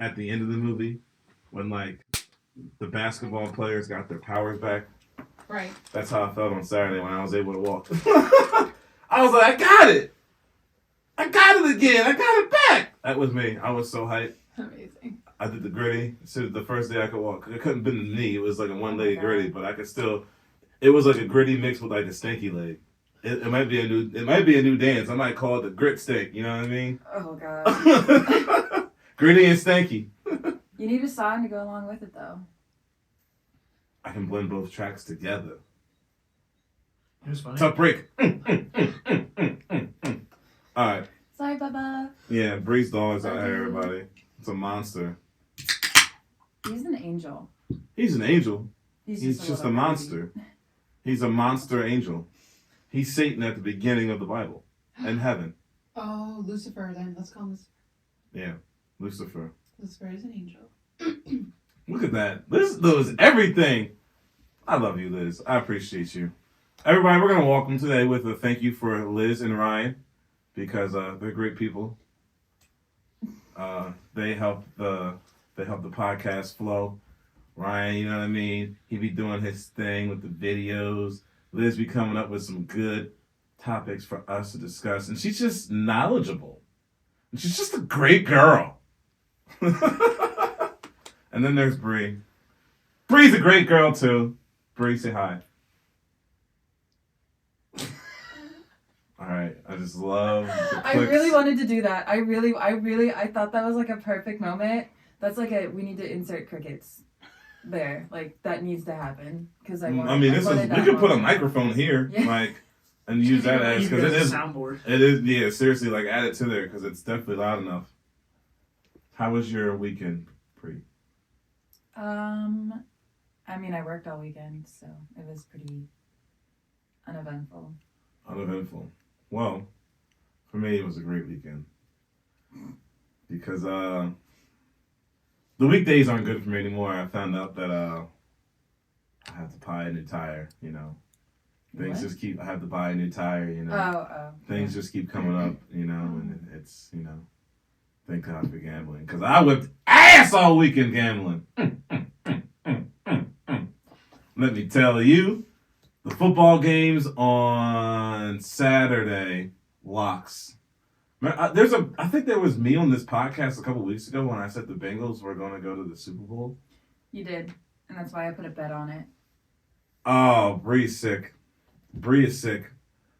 at the end of the movie when like the basketball players got their powers back. Right. That's how I felt on Saturday when I was able to walk. I was like, I got it. I got it again. I got it back. That was me. I was so hyped. Amazing. I did the gritty. So the first day I could walk. It couldn't bend the knee. It was like a one-legged gritty, but I could still. It was like a gritty mixed with like a stinky leg. It might be a new. It might be a new dance. I might call it the grit steak. You know what I mean? Oh god. Gritty and stanky. You need a song to go along with it though. I can blend both tracks together. It was funny. Tough break. All right. Sorry, Bubba. Yeah, Bri's dog's out here, everybody. It's a monster. He's an angel. He's an angel. He's He's just a monster. He's a monster angel. He's Satan at the beginning of the Bible and heaven. Oh, Lucifer then. Let's call him Lucifer. Yeah, Lucifer. Lucifer is an angel. Look at that. Liz knows everything. I love you, Liz. I appreciate you. Everybody, we're going to welcome today with a thank you for Liz and Ryan because they're great people. They help the podcast flow. Ryan, you know what I mean? He be doing his thing with the videos. Liz be coming up with some good topics for us to discuss. And she's just knowledgeable. And she's just a great girl. And then there's Bri. Bri's a great girl too. Bri, say hi. All right, I just love the clicks. I really wanted to do that. I thought that was like a perfect moment. That's like we need to insert crickets there. Like that needs to happen because I want. I mean, we could put a microphone here, like, and use that as because it is soundboard. It is, yeah. Seriously, like add it to there because it's definitely loud enough. How was your weekend, Bri? I mean, I worked all weekend, so it was pretty uneventful. Uneventful. Well, for me, it was a great weekend because the weekdays aren't good for me anymore. I found out that I have to buy a new tire. You know, things just keep. I have to buy a new tire. You know, things just keep coming up. You know, and it's Thank God for gambling because I whipped ass all weekend gambling. Let me tell you, the football games on Saturday locks. I think there was me on this podcast a couple weeks ago when I said the Bengals were going to go to the Super Bowl. You did, and that's why I put a bet on it. Oh, Bri's sick. Bri is sick.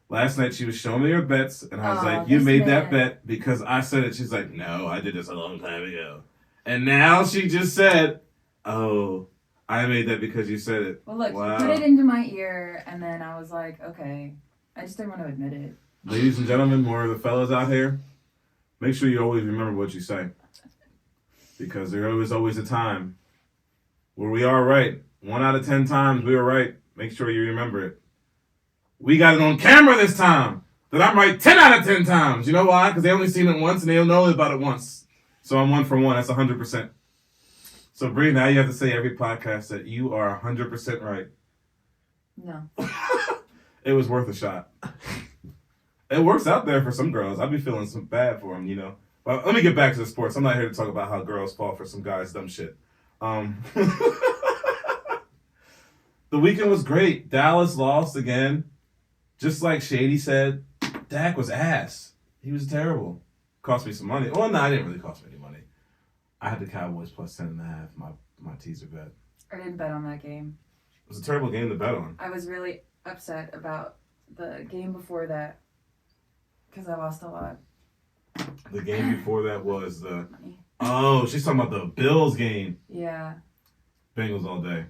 Last night she was showing me her bets, and I was like, you made that bet because I said it. She's like, no, I did this a long time ago. And now she just said, oh, I made that because you said it. Well, look, wow. You put it into my ear, and then I was like, okay. I just didn't want to admit it. Ladies and gentlemen, more of the fellas out here, make sure you always remember what you say. Because there is always a time where we are right. 1 out of 10 times we are right. Make sure you remember it. We got it on camera this time that I'm right 10 out of 10 times. You know why? Because they only seen it once and they'll know about it once. So I'm 1 for 1. That's 100%. So Bri, now you have to say every podcast that you are 100% right. No. It was worth a shot. It works out there for some girls. I'd be feeling some bad for them, you know. But let me get back to the sports. I'm not here to talk about how girls fall for some guys' dumb shit. The weekend was great. Dallas lost again. Just like Shady said, Dak was ass. He was terrible. Cost me some money. Well, no, it didn't really cost me any money. I had the Cowboys plus 10.5, my teaser bet. I didn't bet on that game. It was a terrible game to bet on. I was really upset about the game before that because I lost a lot. The game before that was the... Money. Oh, she's talking about the Bills game. Yeah. Bengals all day.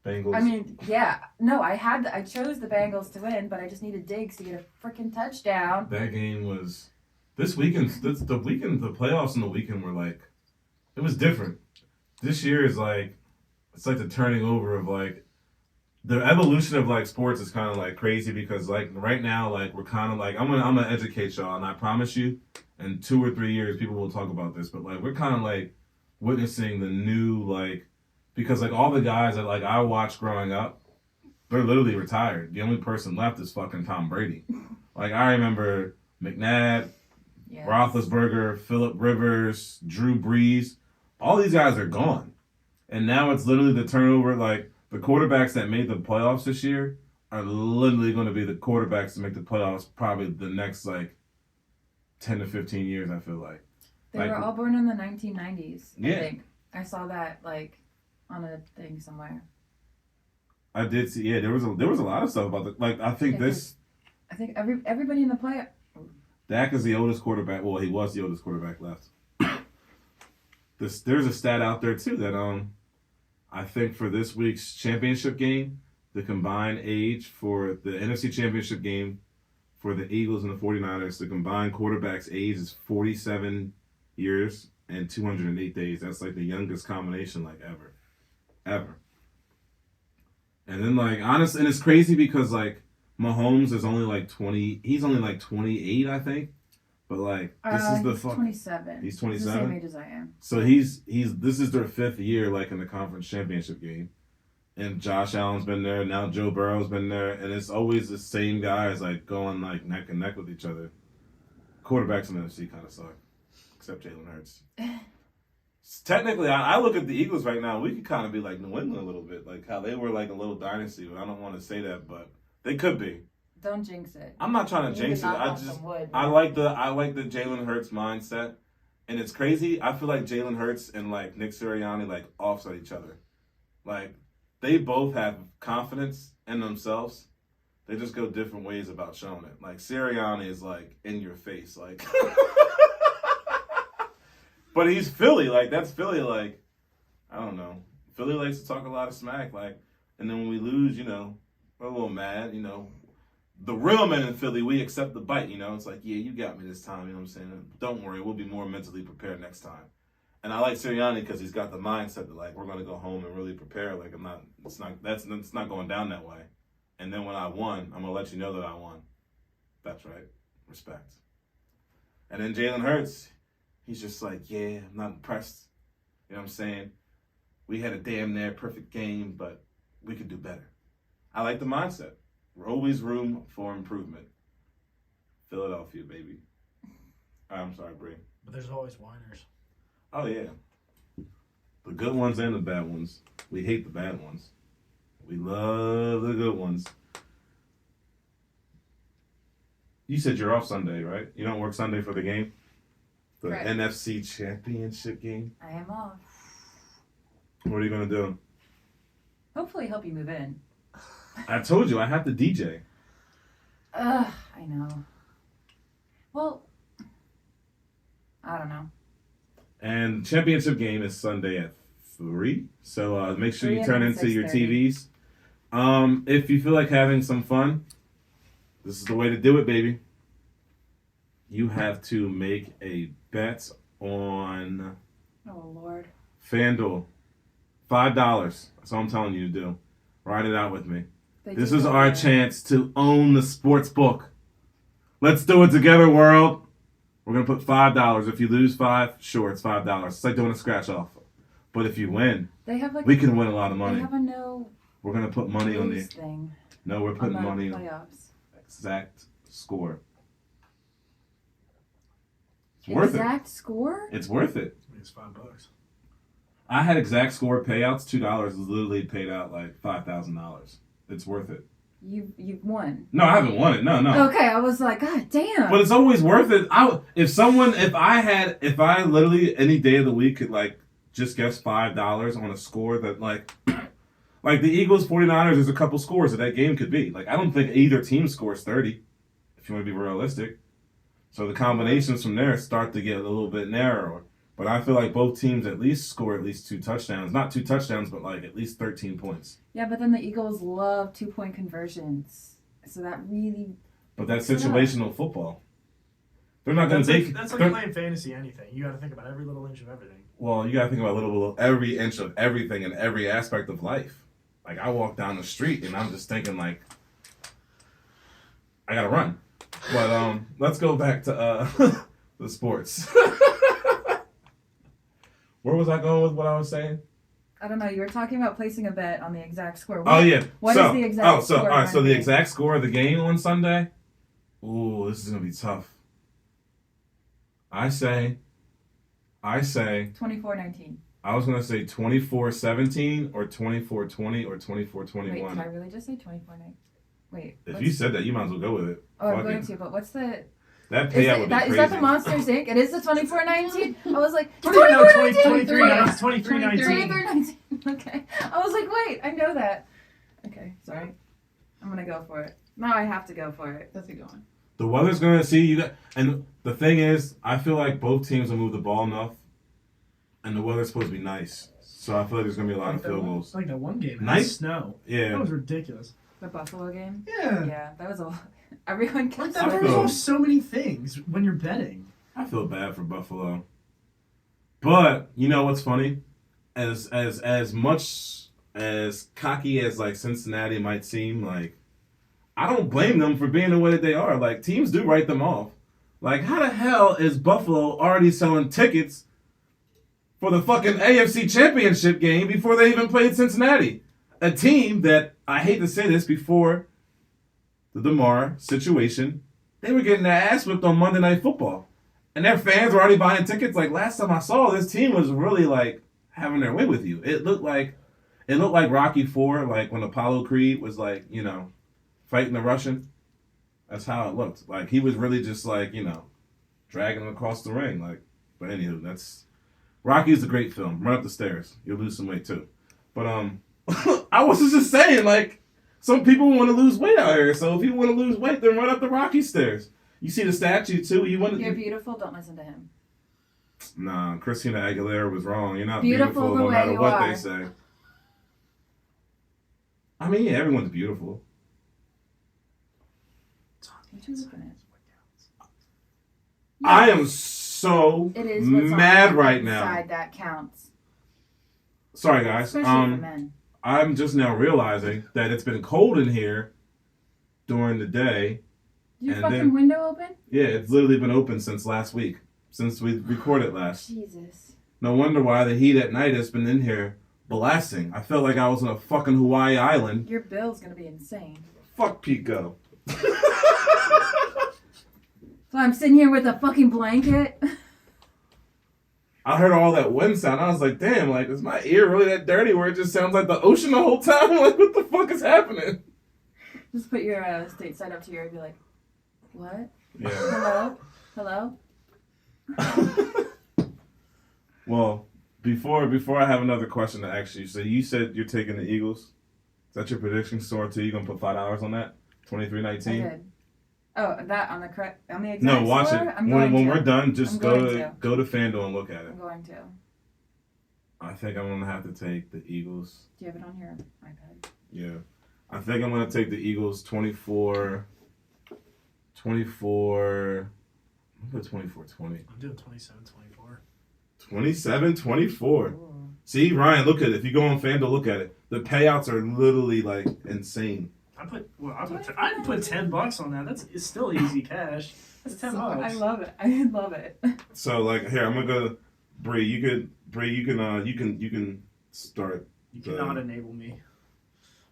Bengals. I mean, yeah. No, I chose the Bengals to win, but I just needed Diggs to get a freaking touchdown. That game was... This weekend, the playoffs in the weekend were like... It was different. This year is like... It's like the turning over of like... The evolution of like sports is kind of like crazy because like right now like we're kind of like I'm gonna educate y'all and I promise you in 2 or 3 years people will talk about this but like we're kind of like witnessing the new like because like all the guys that like I watched growing up they're literally retired. The only person left is fucking Tom Brady. Like I remember McNabb, Yes. Roethlisberger, Phillip Rivers, Drew Brees. All these guys are gone. And now it's literally the turnover. Like, the quarterbacks that made the playoffs this year are literally going to be the quarterbacks to make the playoffs probably the next, 10 to 15 years, I feel like. They were all born in the 1990s, Yeah. I think. I saw that, on a thing somewhere. I did see, there was a lot of stuff about I think I think everybody in the play. Dak is the oldest quarterback. Well, he was the oldest quarterback left. There's a stat out there, too, that I think for this week's championship game, the combined age for the NFC championship game for the Eagles and the 49ers, the combined quarterback's age is 47 years and 208 days. That's the youngest combination ever. Ever. And then honestly, and it's crazy because Mahomes is only 20, he's only 28, I think. But this is the he's 27. He's 27. He's the same age as I am. So he's this is their 5th year in the conference championship game. And Josh Allen's been there, now Joe Burrow's been there, and it's always the same guys going neck and neck with each other. Quarterbacks in the NFC kind of suck. Except Jalen Hurts. Technically, I look at the Eagles right now, we could kind of be like New England a little bit, how they were a little dynasty, but I don't want to say that, but they could be. Don't jinx it. I'm not trying to You jinx do it. not I want just some wood. I like the Jalen Hurts mindset, and it's crazy. I feel like Jalen Hurts and Nick Sirianni offset each other. They both have confidence in themselves. They just go different ways about showing it. Sirianni is in your face, but he's Philly. That's Philly. I don't know. Philly likes to talk a lot of smack. And then when we lose, we're a little mad. The real men in Philly, we accept the bite. It's yeah, you got me this time. You know what I'm saying? Don't worry, we'll be more mentally prepared next time. And I like Sirianni because he's got the mindset that we're gonna go home and really prepare. It's not going down that way. And then when I won, I'm gonna let you know that I won. That's right, respect. And then Jalen Hurts, he's just yeah, I'm not impressed. You know what I'm saying? We had a damn near perfect game, but we could do better. I like the mindset. Always room for improvement. Philadelphia, baby. I'm sorry, Bri. But there's always whiners. Oh, yeah. The good ones and the bad ones. We hate the bad ones. We love the good ones. You said you're off Sunday, right? You don't work Sunday for the game? The Correct. NFC Championship game? I am off. What are you going to do? Hopefully help you move in. I told you, I have to DJ. I know. Well, I don't know. And championship game is Sunday at 3. So make sure 3 you turn and into your 6:30. TVs. If you feel like having some fun, this is the way to do it, baby. You have to make a bet on Oh, Lord. FanDuel. $5. That's all I'm telling you to do. Ride it out with me. This do is that our there. chance to own the sports book. Let's do it together, world. We're going to put $5. If you lose 5, sure, it's $5. It's like doing a scratch off. But if you win, They have we can win a lot of They money. have a no We're going to put money on the... lose thing No, we're on putting the money on playoffs. exact score. It's worth it. Exact score? It's worth it. It's $5. I had exact score payouts. $2 literally paid out $5,000. It's worth it. You've won. No, I haven't won it. No. Okay, I was like, God damn. But it's always worth it. If I literally any day of the week could just guess $5 on a score that like the Eagles 49ers, there's a couple scores that game could be. I don't think either team scores 30, if you want to be realistic. So the combinations from there start to get a little bit narrower. But I feel like both teams at least score at least 2 touchdowns. Not 2 touchdowns, but at least 13 points. Yeah, but then the Eagles love 2-point conversions. So that really... But that's situational football. They're not going to... That's like playing fantasy anything. You got to think about every little inch of everything. Well, you got to think about every inch of everything in every aspect of life. I walk down the street and I'm just thinking I got to run. But let's go back to the sports. Where was I going with what I was saying? I don't know. You were talking about placing a bet on the exact score. Oh, yeah. What is the exact score? All right. So the Monday? exact score of the game on Sunday? Ooh, this is going to be tough. I say 24-19. I was gonna say 24-17 or 24-20 or 24-21. Wait, did I really just say 24-19? Wait. If you said that, you might as well go with it. Oh, I'm Fuck going it. to, but what's the... That payout would be crazy. Is that the Monsters Inc.? It is the 24-19? I was like, 23-19. 23-19. Okay. I was like, wait, I know that. Okay, sorry. I'm gonna go for it. No, I have to go for it. That's a good one. The weather's gonna see you guys, and the thing is, I feel like both teams will move the ball enough, and the weather's supposed to be nice. So I feel like there's gonna be a lot of field goals. It's like that one game. Nice Snow. Yeah. That was ridiculous. The Buffalo game? Yeah. Yeah, that was a lot. Everyone kept I There's feel- just so many things when you're betting. I feel bad for Buffalo, but you know what's funny? As much as cocky as like Cincinnati might seem, like I don't blame them for being the way that they are. Like teams do write them off. Like how the hell is Buffalo already selling tickets for the fucking AFC Championship game before they even played Cincinnati? A team that, I hate to say this, before the DeMar situation, they were getting their ass whipped on Monday Night Football. And their fans were already buying tickets. Like last time I saw, this team was really like having their way with you. It looked like Rocky IV, like when Apollo Creed was like, you know, fighting the Russian. That's how it looked. Like he was really just like, you know, dragging them across the ring. Like, but anywho, that's Rocky is a great film. Run up the stairs. You'll lose some weight too. But I was just saying, like, some people want to lose weight out here. So if you want to lose weight, then run up the Rocky stairs. You see the statue too. You're beautiful. Don't listen to him. Nah, Christina Aguilera was wrong. You're not Beautiful beautiful, the no way matter you what are. they say. I mean, yeah, everyone's beautiful. What you looking at? I am so It is what's mad on the right now. inside that counts. Sorry, guys. Especially for men. I'm just now realizing that it's been cold in here during the day. Your and fucking then- window open? Yeah, it's literally been open since last week, since we recorded last. Jesus. No wonder why the heat at night has been in here blasting. I felt like I was on a fucking Hawaii island. Your bill's gonna be insane. Fuck Pico. So I'm sitting here with a fucking blanket. I heard all that wind sound. I was like, damn, like, is my ear really that dirty where it just sounds like the ocean the whole time? Like, what the fuck is happening? Just put your state side up to your ear and be like, what? Yeah. Hello? Well, before I have another question to ask you, so you said you're taking the Eagles. Is that your prediction store too? You gonna put $5 on that? 23-19? I did. Oh, that on the exact No, watch score? it. I'm When going to. we're done, just I'm go going to to. go to FanDuel and look at it. I'm going to. I think I'm gonna have to take the Eagles. Do you have it on your iPad? Yeah. I think I'm gonna take the Eagles 24. I'm gonna put 24-20. I'm doing 27-24. 27-24. Ooh. See, Ryan, look at it. If you go on FanDuel, look at it. The payouts are literally like insane. I put $10 on that. It's still easy cash. That's $10. I love it. I love it. So like here, I'm gonna go. Bri, you can start. You cannot enable me.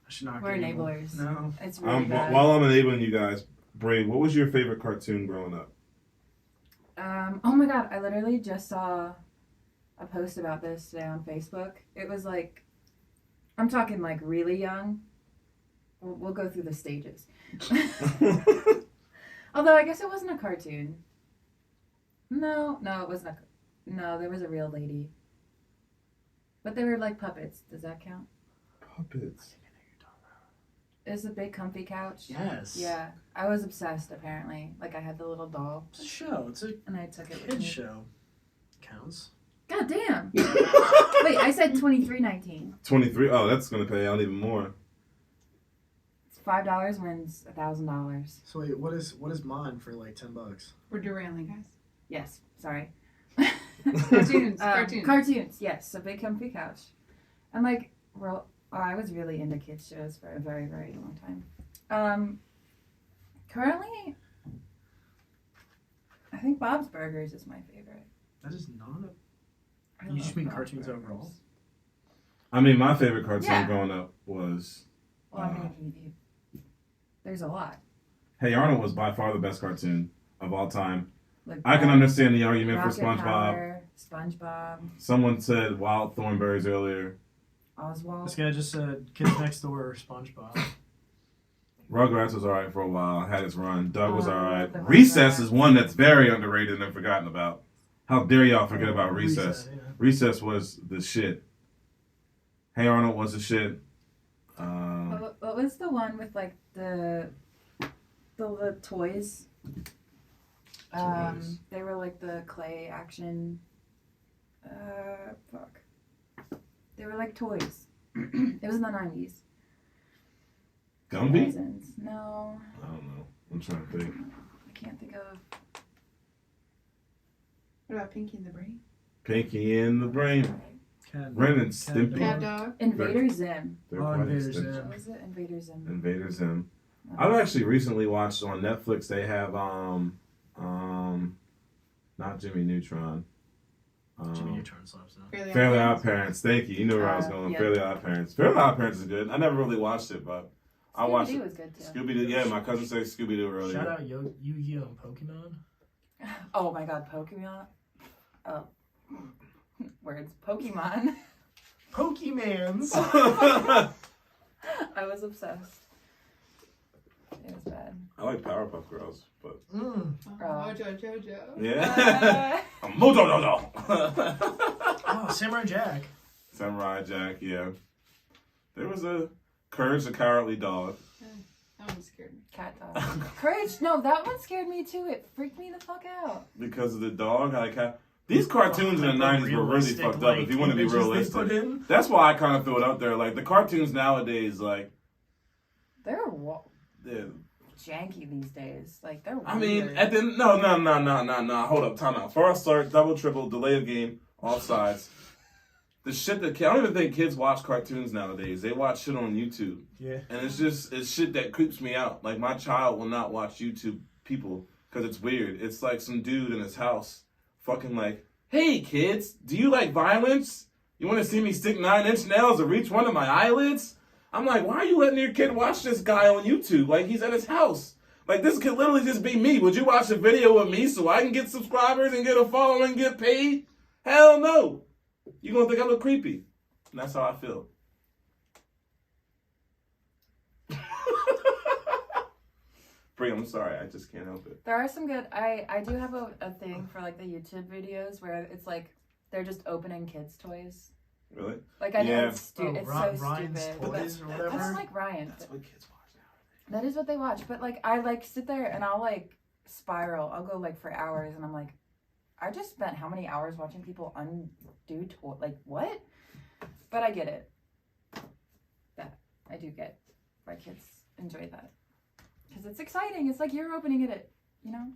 I should not. We're get enabled. enablers. No. It's really bad. While I'm enabling you guys, Bri, what was your favorite cartoon growing up? Oh my god, I literally just saw a post about this today on Facebook. It was like, I'm talking like really young. We'll go through the stages. Although I guess it wasn't a cartoon. No, it wasn't no, there was a real lady. But they were like puppets. Does that count? Puppets. It's a big comfy couch. Yes. Yeah. I was obsessed apparently. Like I had the little doll It's a show. It's a and I took it with kid me. show. Counts. God damn. Wait, I said 23.19. 23. Oh, that's gonna pay out even more. It's $5 wins $1,000. So wait, what is mine for like $10? We're derailing, guys. Yes, sorry. Cartoons. Cartoons, yes. A big comfy couch. And like, I was really into kids shows for a very, very long time. Currently, I think Bob's Burgers is my favorite. That is not a. I You just love mean Bob's cartoons Burgers. overall? I mean, my favorite cartoon Yeah. growing up was. Well, I mean, there's a lot. Hey Arnold was by far the best cartoon of all time. Like I can understand the argument for Rocket SpongeBob. Power, SpongeBob, Someone said wild thornberries earlier. Oswald. This guy just said Kids Next Door or SpongeBob. Rugrats was alright for a while. Had its run. Doug was Oh, alright. the Recess Rugrats. is one that's very underrated and forgotten about. How dare y'all forget about Recess? Yeah. Recess was the shit. Hey Arnold was the shit. What was the one with like the toys? Toys. They were like the clay action. Fuck. They were like toys. It was in the 90s. Gumby? Cousins. No, I don't know. I'm trying to think. I can't think of. What about Pinky and the Brain? Pinky in the Brain. Cat, Ren and Cat Stimpy. Cat Dog. Dog. Invader Zim. They're Oh, quite Invader extensive. Zim. What was it? Invader Zim. Invader Zim. I've actually recently watched on Netflix. They have not Jimmy Neutron. Jimmy Neutron slaps now. Fairly Odd Parents. Thank you. You know where I was going. Yeah. Fairly Odd Parents. Fairly Odd Parents is good. I never really watched it, but I watched Scooby-Doo it. was good too. Scooby Doo. Yeah, my cousin said Scooby Doo earlier. Shout out Yu-Gi-Oh! And Pokemon. Oh my god, Pokemon. Oh. Words. Pokemon. Pokemans. I was obsessed. It was bad. I like Powerpuff Girls, but Mojo Jojo. yeah. Mojo Jojo. Oh, Samurai Jack. Samurai Jack. Yeah. There was a Courage the Cowardly Dog. That one scared me. Cat dog. Courage. No, that one scared me too. It freaked me the fuck out. Because of the dog. These cartoons in the 90s were really Realistic, fucked up, like, if you want to be images they realistic. put in. That's why I kind of threw it up there. Like, the cartoons nowadays, like, They're they're, janky these days. Like they're. I mean, weird. at the no. Hold up, time out. Far start, double, triple, delay of game, offsides. The shit that I don't even think kids watch cartoons nowadays. They watch shit on YouTube, Yeah. and it's shit that creeps me out. Like my child will not watch YouTube people because it's weird. It's like some dude in his house, fucking like, hey kids, do you like violence? You want to see me stick 9-inch nails or reach one of my eyelids? I'm like, why are you letting your kid watch this guy on YouTube? Like, he's at his house. Like, this could literally just be me. Would you watch a video of me so I can get subscribers and get a following and get paid? Hell no. You're going to think I look creepy. And that's how I feel. Bri, I'm sorry. I just can't help it. There are some good. I do have a thing for like the YouTube videos where it's like they're just opening kids' toys. Really? Like I know Yeah. it's so Ryan's stupid. Toys or whatever. I don't like Ryan. That's what kids watch nowadays. That is what they watch. But like I like sit there and I'll like spiral. I'll go like for hours and I'm like, I just spent how many hours watching people undo toy? Like what? But I get it. That I do get why kids enjoy that because it's exciting. It's like you're opening it. You know.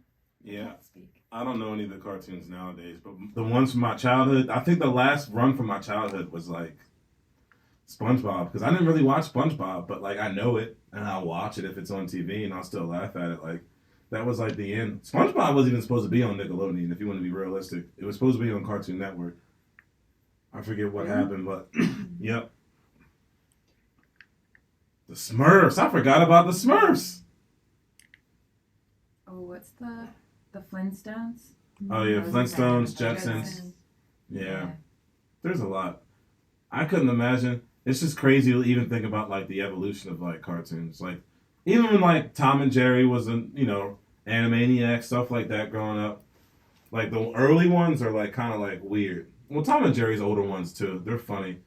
Yeah. Can't speak. I don't know any of the cartoons nowadays, but the ones from my childhood, I think the last run from my childhood was like SpongeBob, because I didn't really watch SpongeBob, but like I know it and I'll watch it if it's on TV and I'll still laugh at it. Like that was like the end. SpongeBob wasn't even supposed to be on Nickelodeon, if you want to be realistic. It was supposed to be on Cartoon Network. I forget what happened, but yep. The Smurfs. I forgot about the Smurfs. Oh, what's the Flintstones? Oh yeah, Those are Flintstones, kind of Jetsons. good. Yeah. There's a lot. I couldn't imagine. It's just crazy to even think about like the evolution of like cartoons. Like even when like Tom and Jerry was Animaniacs, stuff like that growing up. Like the early ones are like kind of like weird. Well, Tom and Jerry's older ones too. They're funny.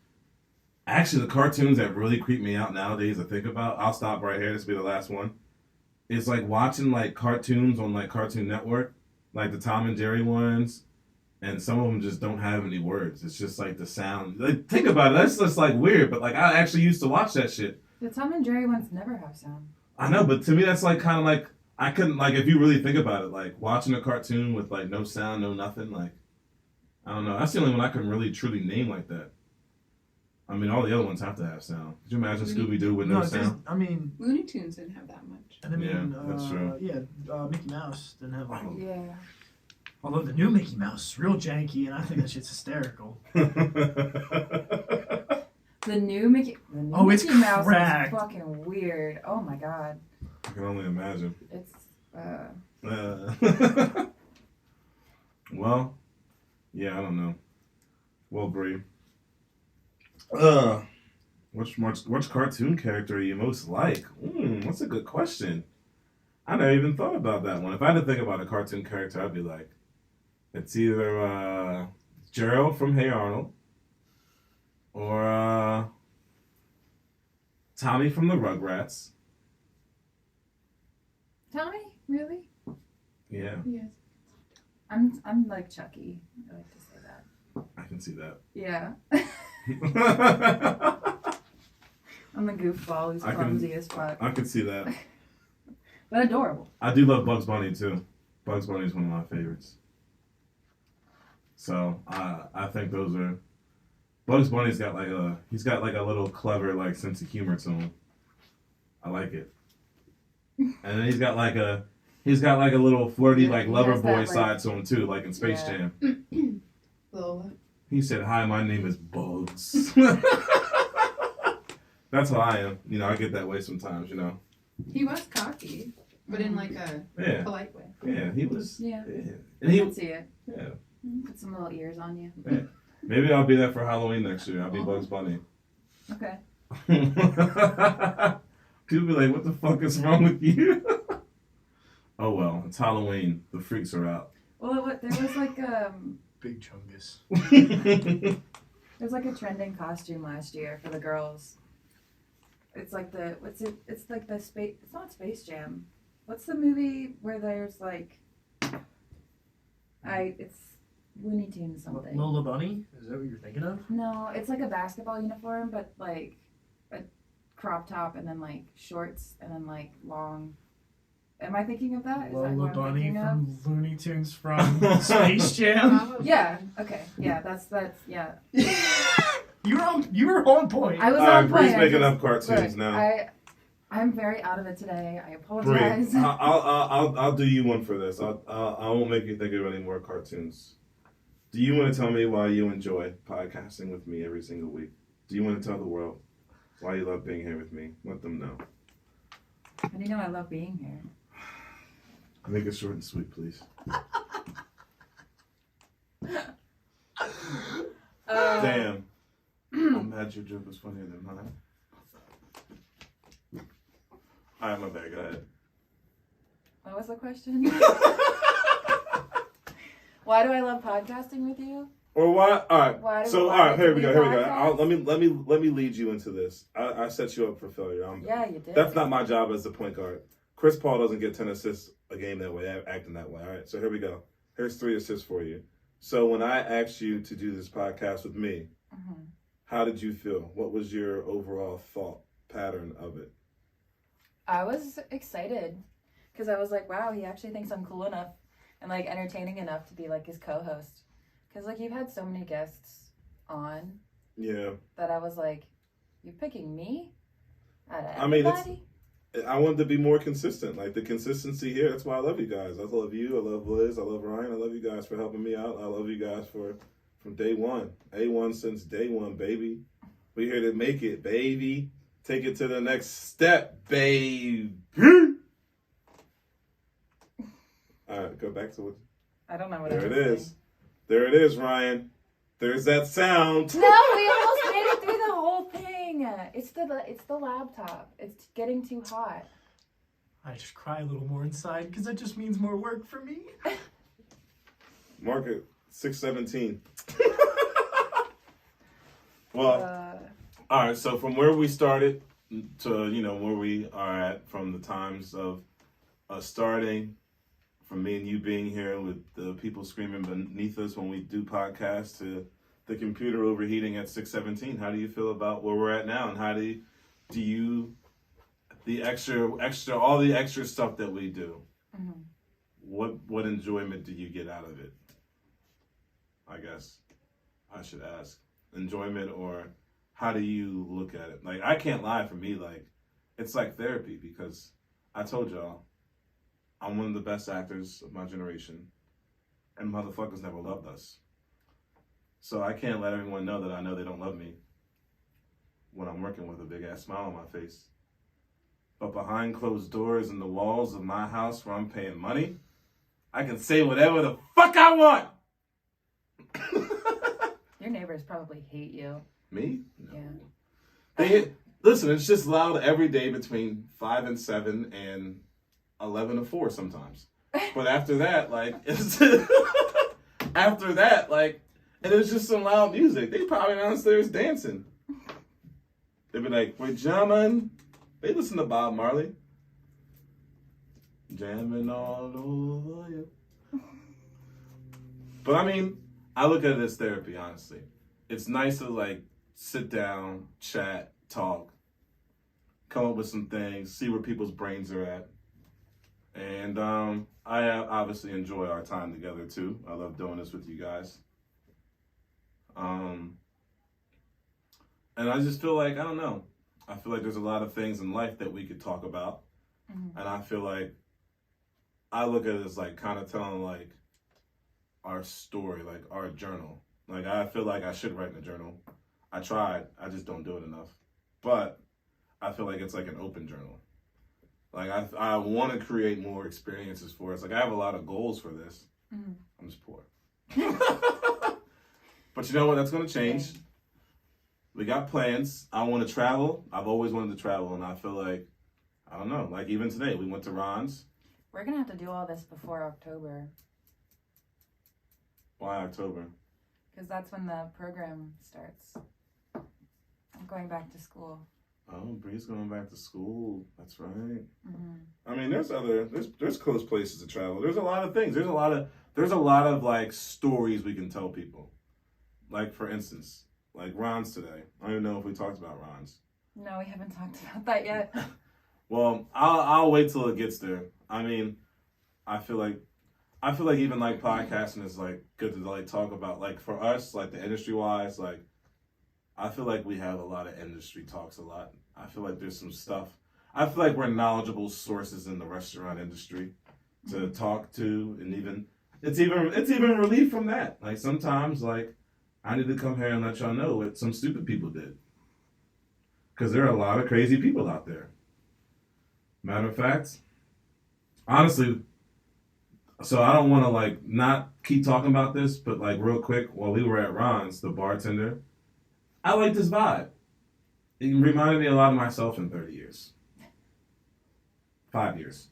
Actually, the cartoons that really creep me out nowadays to think about, I'll stop right here. This will be the last one. It's like watching like cartoons on like Cartoon Network, like the Tom and Jerry ones. And some of them just don't have any words. It's just like the sound. Like, think about it. That's just like weird. But like I actually used to watch that shit. The Tom and Jerry ones never have sound. I know, but to me that's like kind of like I couldn't like if you really think about it, like watching a cartoon with like no sound, no nothing. Like I don't know. That's the only one I can really truly name like that. I mean, all the other ones have to have sound. Could you imagine Scooby Doo with no sound? I mean, Looney Tunes didn't have that much. and I mean, Yeah, that's true. Mickey Mouse didn't have like. Yeah. Although the new Mickey Mouse is real janky, and I think that shit's hysterical. The new Mickey It's Mickey Mouse cracked. is fucking weird. Oh my god. I can only imagine. It's Well, yeah, I don't know. Well, Bri. Which cartoon character are you most like? That's a good question. I never even thought about that one. If I had to think about a cartoon character, I'd be like, it's either Gerald from Hey Arnold or Tommy from the Rugrats. Tommy, really? Yeah, Yes. I'm like Chucky. I like to say that. I can see that. Yeah. I'm the goofball who's I can- clumsy as fuck. I can see that. But adorable. I do love Bugs Bunny too. Bugs Bunny is one of my favorites. So I think those are. Bugs Bunny's got like a a little clever like sense of humor to him. I like it. And then he's got like a little flirty like He lover has boy that, like- side to him too, like in Space Yeah. Jam. Lola. He said, "Hi, my name is Bugs." That's how I am. You know, I get that way sometimes. You know. He was cocky, but in like a Yeah. polite way. Yeah. He was. Yeah. Yeah. I And he. can see it. Yeah. Put some little ears on you. Maybe I'll be there for Halloween next year. I'll be Bugs Bunny. Okay. People be like, what the fuck is wrong with you? Oh well, it's Halloween. The freaks are out. Well, there was like Big Chungus. there was like a trending costume last year for the girls. It's like It's like the space. It's not Space Jam. What's the movie where there's like it's Looney Tunes something. Lola Bunny? Is that what you're thinking of? No, it's like a basketball uniform, but like a crop top and then like shorts and then like long. Am I thinking of that? Is that Lola what I'm Bunny thinking of? from Looney Tunes from Space Jam. Probably. Yeah. Okay. Yeah. That's yeah. You were on point. I was All right, on point. Bree's I making just- up cartoons look, now. I'm very out of it today. I Bree, apologize. I'll do you one for this. I won't make you think of any more cartoons. Do you want to tell me why you enjoy podcasting with me every single week? Do you want to tell the world why you love being here with me? Let them know. How do you know I love being here? Make it short and sweet, please. Damn. I'm mad your joke was funnier than mine. Alright, my bad. Go ahead. What was the question? Why do I love podcasting with you? Or why? All right. Why do So we all want right, it here to we be go. a Here we go. podcast? Let me lead you into this. I set you up for failure. Yeah, you did. That's not my job as the point guard. Chris Paul doesn't get 10 assists a game that way, acting that way. All right. So here we go. Here's 3 assists for you. So when I asked you to do this podcast with me, Mhm. how did you feel? What was your overall thought pattern of it? I was excited because I was like, wow, he actually thinks I'm cool enough and like entertaining enough to be like his co-host. Because like you've had so many guests on Yeah. that I was like, you're picking me out of I mean, it's- everybody? I wanted to be more consistent. Like the consistency here. That's why I love you guys. I love you. I love Liz. I love Ryan. I love you guys for helping me out. I love you guys from day one. A1 since day one, baby. We here to make it, baby. Take it to the next step, baby. All right, go back to it. I don't know what There I it was is. saying. There it is, Ryan. There's that sound. No, we almost made it through the whole thing. It's the laptop. It's getting too hot. I just cry a little more inside because that just means more work for me. Mark it 617. Well. All right, so from where we started to, where we are at from the times of us starting, from me and you being here with the people screaming beneath us when we do podcasts to the computer overheating at 617, how do you feel about where we're at now? And how do you the extra, all the extra stuff that we do, Mm-hmm. what enjoyment do you get out of it? I guess I should ask. Enjoyment, or how do you look at it? Like, I can't lie, for me, like, it's like therapy, because I told y'all, I'm one of the best actors of my generation, and motherfuckers never loved us. So I can't let everyone know that I know they don't love me when I'm working with a big ass smile on my face. But behind closed doors in the walls of my house where I'm paying money, I can say whatever the fuck I want. neighbors probably hate you. Me? No. Yeah. Listen, it's just loud every day between 5 and 7 and 11 to 4 sometimes. But after that, like, it's after that, like, and it's just some loud music. They probably downstairs dancing. They'd be like, we're jamming. They listen to Bob Marley. Jamming all over you. But I mean, I look at it as therapy, honestly. It's nice to, like, sit down, chat, talk, come up with some things, see where people's brains are at. And I obviously enjoy our time together too. I love doing this with you guys. And I just feel like, I don't know. I feel like there's a lot of things in life that we could talk about. Mm-hmm. And I feel like I look at it as like kind of telling like our story, like our journal. Like I feel like I should write in a journal. I tried, I just don't do it enough. But I feel like it's like an open journal. Like I want to create more experiences for us. Like I have a lot of goals for this. Mm-hmm. I'm just poor. But you know what? That's going to change. We got plans. I want to travel. I've always wanted to travel, and I feel like, I don't know, like even today, we went to Ron's. We're going to have to do all this before October. Why October? Because that's when the program starts. I'm going back to school. Oh, Bri's going back to school. That's right. Mm-hmm. I mean, there's close places to travel. There's a lot of things. There's a lot of like stories we can tell people. Like for instance, like Ron's today. I don't even know if we talked about Ron's. No, we haven't talked about that yet. Well, I'll wait till it gets there. I mean, I feel like even like podcasting is like good to like talk about. Like for us, like the industry wise, like I feel like we have a lot of industry talks a lot. I feel like there's some stuff. I feel like we're knowledgeable sources in the restaurant industry to talk to, and even it's even relief from that. Like sometimes, like I need to come here and let y'all know what some stupid people did, because there are a lot of crazy people out there. Matter of fact, honestly, so I don't want to like not keep talking about this, but like real quick, while we were at Ron's, the bartender, I like this vibe. It reminded me a lot of myself in 30 years. 5 years.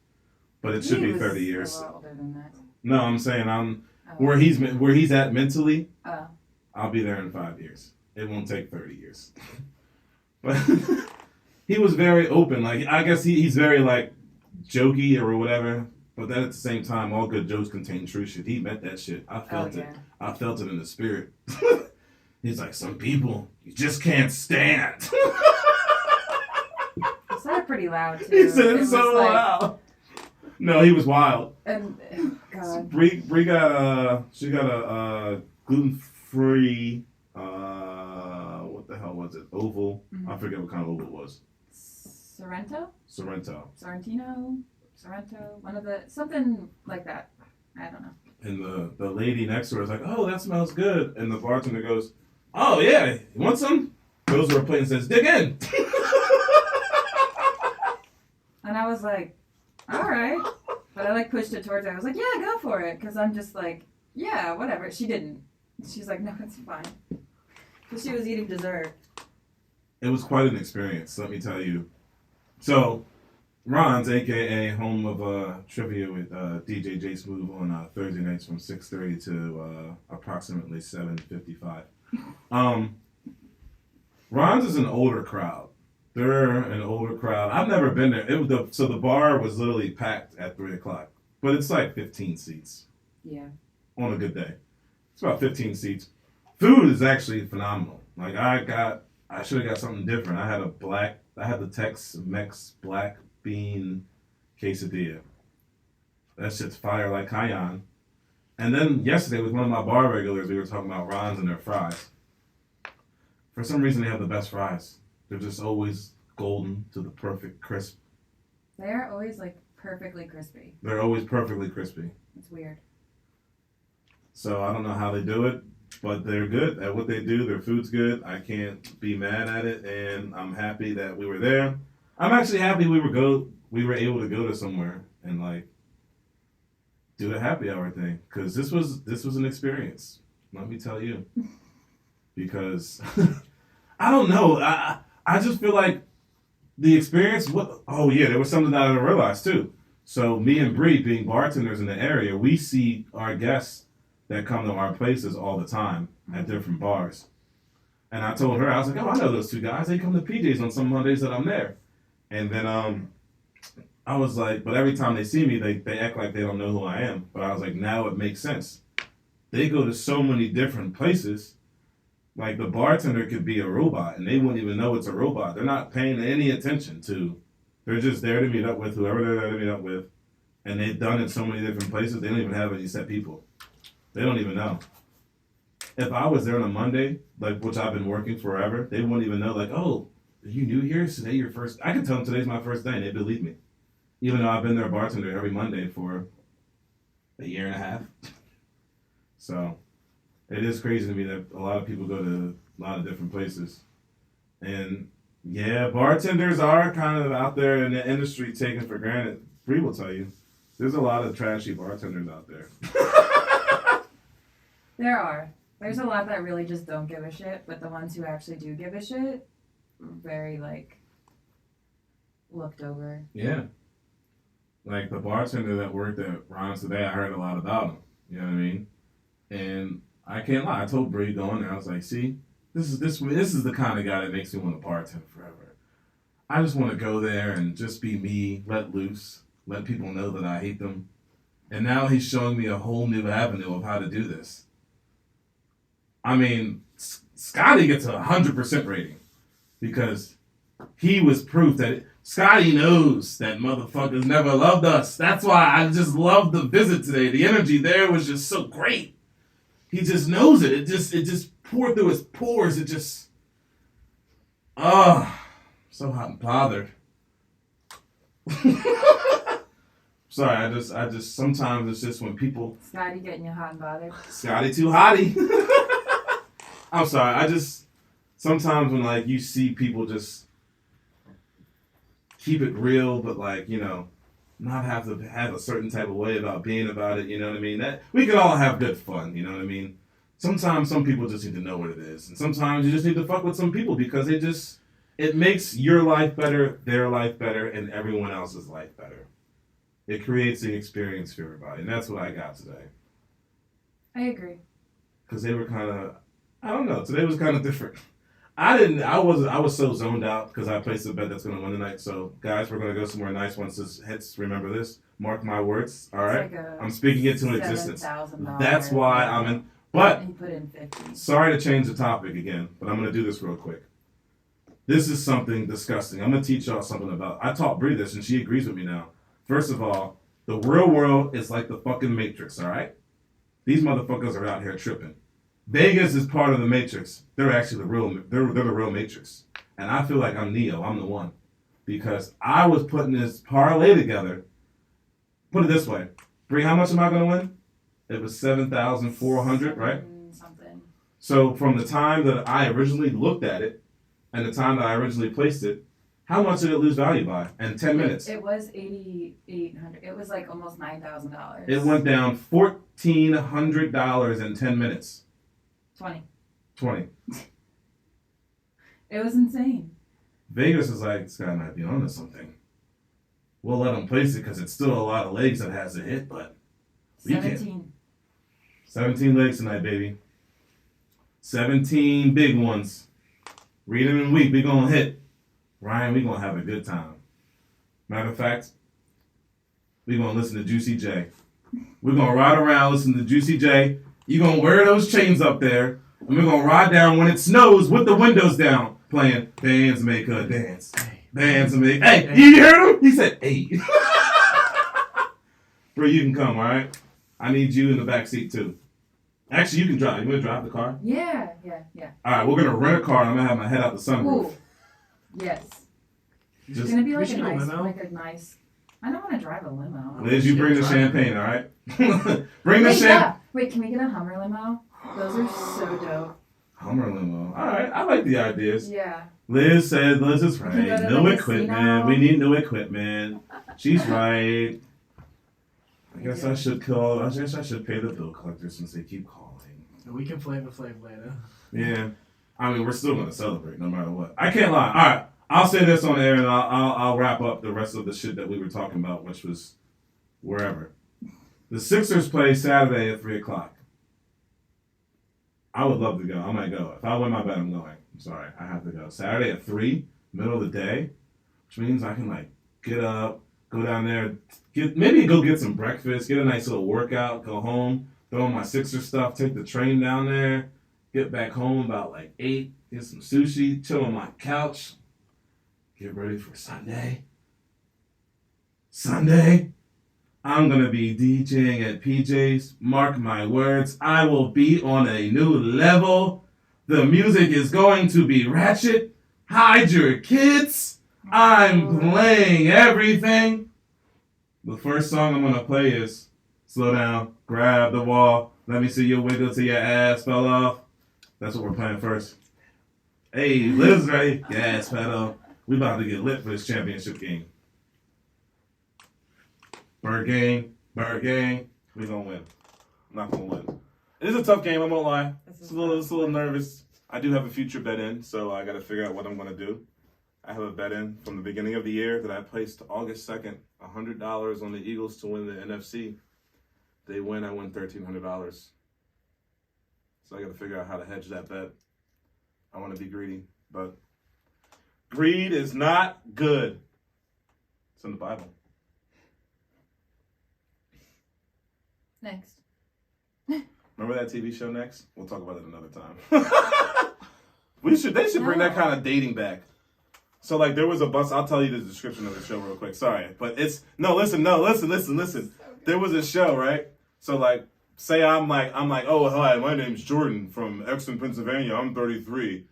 But it should be 30 years. A lot older than that. No, I'm saying where he's at mentally, Oh. I'll be there in 5 years. It won't take 30 years. But he was very open. Like I guess he's very like jokey or whatever. But then at the same time, all good jokes contain true shit. He meant that shit. I felt it. I felt it in the spirit. He's like, some people you just can't stand. He said it pretty loud too. He said it so loud. No, he was wild. And God. Bri got she got a gluten-free what the hell was it? Oval. Mm-hmm. I forget what kind of oval it was. Sorrento, one of the something like that. I don't know. And the lady next to her was like, "Oh, that smells good." And the bartender goes, "Oh yeah, you want some?" Goes to her plate and says, "Dig in." And I was like, "All right," but I like pushed it towards her. I was like, "Yeah, go for it," because I'm just like, "Yeah, whatever." She didn't. She's like, "No, it's fine," because she was eating dessert. It was quite an experience, let me tell you. So, Ron's, aka home of trivia with DJ A J-Smoove on Thursday nights from 6:30 to approximately 7:55. Ron's is an older crowd. They're an older crowd. I've never been there. So the bar was literally packed at 3:00, but it's like 15 seats. Yeah. On a good day, it's about 15 seats. Food is actually phenomenal. Like I should have got something different. I had the Tex-Mex black bean quesadilla. That shit's fire like cayenne. And then yesterday with one of my bar regulars, we were talking about Ron's and their fries. For some reason, they have the best fries. They're just always golden to the perfect crisp. They're always like perfectly crispy. They're always perfectly crispy. It's weird. So I don't know how they do it, but they're good at what they do. Their food's good. I can't be mad at it, and I'm happy that we were there. I'm actually happy we were able to go to somewhere and like do the happy hour thing, because this was an experience. Let me tell you, because I don't know. I just feel like the experience. There was something that I didn't realize too. So me and Bri, being bartenders in the area, we see our guests that come to our places all the time at different bars. And I told her, I was like, oh, I know those two guys. They come to PJ's on some Mondays that I'm there. And then I was like, but every time they see me, they act like they don't know who I am. But I was like, now it makes sense. They go to so many different places. Like the bartender could be a robot and they wouldn't even know it's a robot. They're not paying any attention to. They're just there to meet up with whoever they're there to meet up with. And they've done it so many different places, they don't even have any set people. They don't even know. If I was there on a Monday, like which I've been working forever, they wouldn't even know, like, oh, are you new here? Is today your first? I could tell them today's my first day and they believe me. Even though I've been their bartender every Monday for a year and a half. So it is crazy to me that a lot of people go to a lot of different places. And yeah, bartenders are kind of out there in the industry taken for granted. Bri will tell you, there's a lot of trashy bartenders out there. There are. There's a lot that really just don't give a shit, but the ones who actually do give a shit, very, like, looked over. Yeah. Like the bartender that worked at Ron's today, I heard a lot about him. You know what I mean? And I can't lie. I told Bri going there, I was like, see, this is the kind of guy that makes me want to bartend forever. I just want to go there and just be me, let loose, let people know that I hate them. And now he's showing me a whole new avenue of how to do this. I mean, Scotty gets a 100% rating because he was proof that Scotty knows that motherfuckers never loved us. That's why I just loved the visit today. The energy there was just so great. He just knows it. It just poured through his pores. It just, so hot and bothered. Sorry, I just sometimes it's just when people. Scotty getting you hot and bothered. Scotty too hottie. I'm sorry. Sometimes when like you see people just keep it real, but like, you know, not have to have a certain type of way about being about it, you know what I mean? That we can all have good fun, you know what I mean? Sometimes some people just need to know what it is. And sometimes you just need to fuck with some people because it makes your life better, their life better, and everyone else's life better. It creates an experience for everybody. And that's what I got today. I agree. Because they were kind of, I don't know, today was kind of different. I was so zoned out because I placed a bet that's going to win tonight. So, guys, we're going to go somewhere nice once this hits. Remember this. Mark my words. All right? Like I'm speaking it to existence. $7,000. That's why I'm in. But, He put in 50. sorry to change the topic again, but I'm going to do this real quick. This is something disgusting. I'm going to teach y'all something about. I taught Bri this, and she agrees with me now. First of all, the real world is like the fucking Matrix, all right? These motherfuckers are out here tripping. Vegas is part of the Matrix. They're actually they're the real Matrix. And I feel like I'm Neo. I'm the one. Because I was putting this parlay together. Put it this way. Bri, how much am I going to win? It was 7,400, right? Something. So from the time that I originally looked at it and the time that I originally placed it, how much did it lose value by? In 10 minutes. It was 8,800. It was like almost $9,000. It went down $1,400 in 10 minutes. 20. It was insane. Vegas is like, this guy might be onto something. We'll let him place it because it's still a lot of legs that has to hit, but we 17. 17 legs tonight, baby. 17 big ones. Read them in week. We gonna hit. Ryan, we gonna have a good time. Matter of fact, we gonna listen to Juicy J. We're gonna ride around, listen to Juicy J. You gonna wear those chains up there, and we're gonna ride down when it snows with the windows down, playing Bands Make a Dance. Bands Make. Hey, you heard him? He said, hey. Bri, you can come, all right? I need you in the back seat too. Actually, you can drive. You want to drive the car? Yeah. All right, we're gonna rent a car, and I'm gonna have my head out the sunroof. Ooh. Yes. It's Just, gonna be like should a go nice, limo. I don't want to drive a limo. Liz, you bring the champagne, all right? Bring the Wait, champagne. yeah. Wait, can we get a Hummer limo? Those are so dope. Hummer limo. All right, I like the ideas. Yeah. Liz said, Liz is right. We can go to New the equipment. casino. We need new equipment. She's right. I guess I should pay the bill collector since they keep calling. We can Flavor Flav later. Yeah. I mean, we're still gonna celebrate no matter what. I can't lie. All right, I'll say this on air, and I'll wrap up the rest of the shit that we were talking about, which was wherever. The Sixers play Saturday at 3:00. I would love to go. I might go. If I win my bet, I'm going. I'm sorry, I have to go. Saturday at 3, middle of the day, which means I can like get up, go down there, go get some breakfast, get a nice little workout, go home, throw on my Sixer stuff, take the train down there, get back home about like 8, get some sushi, chill on my couch, get ready for Sunday. Sunday, I'm going to be DJing at PJ's. Mark my words, I will be on a new level. The music is going to be ratchet. Hide your kids. I'm playing everything. The first song I'm going to play is Slow Down, Grab the Wall, Let Me See You Wiggle Till Your Ass Fell Off. That's what we're playing first. Hey, Liz ready? Gas pedal. We about to get lit for this championship game. Bird gang. We gonna win. I'm not gonna win. It is a tough game, I won't lie. It's a little nervous. I do have a future bet in, so I gotta figure out what I'm gonna do. I have a bet in from the beginning of the year that I placed August 2nd, $100 on the Eagles to win the NFC. They win, I win $1,300. So I gotta figure out how to hedge that bet. I wanna be greedy, but greed is not good. It's in the Bible. Next. Remember that TV show Next? We'll talk about it another time. They should bring that kind of dating back. So like there was a bus. I'll tell you the description of the show real quick. Sorry, but listen. There was a show, right? So like say I'm like, oh hi, my name's Jordan from Exton, Pennsylvania. I'm 33.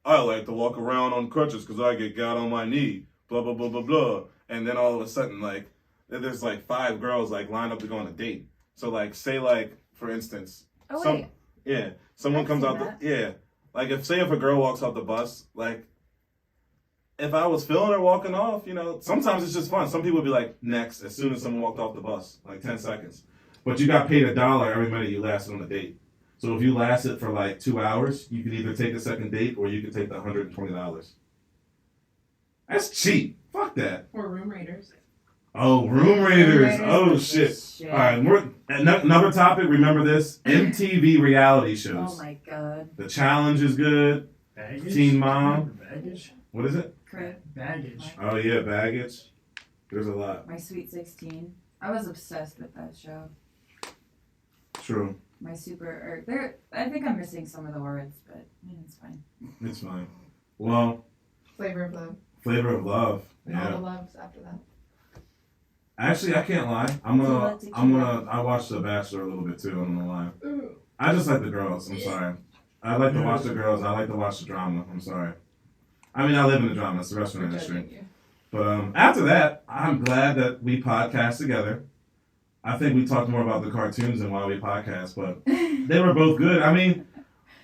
I like to walk around on crutches because I get got on my knee. Blah blah blah blah blah. And then all of a sudden like there's like 5 girls like lined up to go on a date. So like say like for instance, someone comes out like if a girl walks off the bus, like if I was feeling her walking off, sometimes it's just fun. Some people would be like next as soon as someone walked off the bus, like 10 seconds. But you got paid $1 every minute you lasted on the date. So if you lasted for like 2 hours, you could either take a second date or you could take the $120. That's cheap. Fuck that. Or room raiders. Oh, room raiders. Oh, shit. All right, another topic. Remember this? MTV reality shows. Oh, my God. The Challenge is good. Baggage? Teen Mom. Baggage? What is it? Crib. Baggage. Oh, yeah, Baggage. There's a lot. My Sweet 16. I was obsessed with that show. True. My I think I'm missing some of the words, but it's fine. It's fine. Well. Flavor of Love. Flavor of Love. And all the loves after that. Actually, I can't lie. I watched The Bachelor a little bit too. I'm gonna lie. Ooh. I just like the girls. I'm sorry. I like to watch the girls. I like to watch the drama. I'm sorry. I mean, I live in the drama. It's the restaurant industry. But after that, I'm glad that we podcast together. I think we talked more about the cartoons than why we podcast, but they were both good. I mean,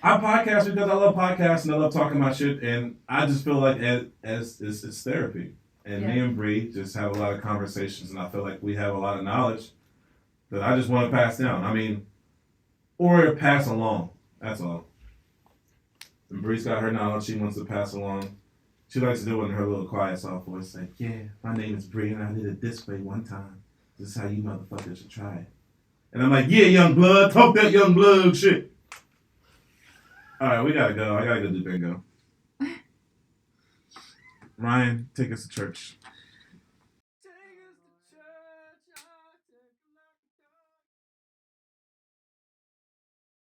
I podcast because I love podcasts and I love talking about shit, and I just feel like it's therapy. And me and Bri just have a lot of conversations, and I feel like we have a lot of knowledge that I just want to pass down. I mean, or pass along. That's all. And Bri's got her knowledge she wants to pass along. She likes to do it in her little quiet, soft voice, like, yeah, my name is Bri, and I did it this way one time. This is how you motherfuckers should try it. And I'm like, yeah, young blood, talk that young blood shit. All right, we gotta go. I gotta go do bingo. Ryan, take us to church.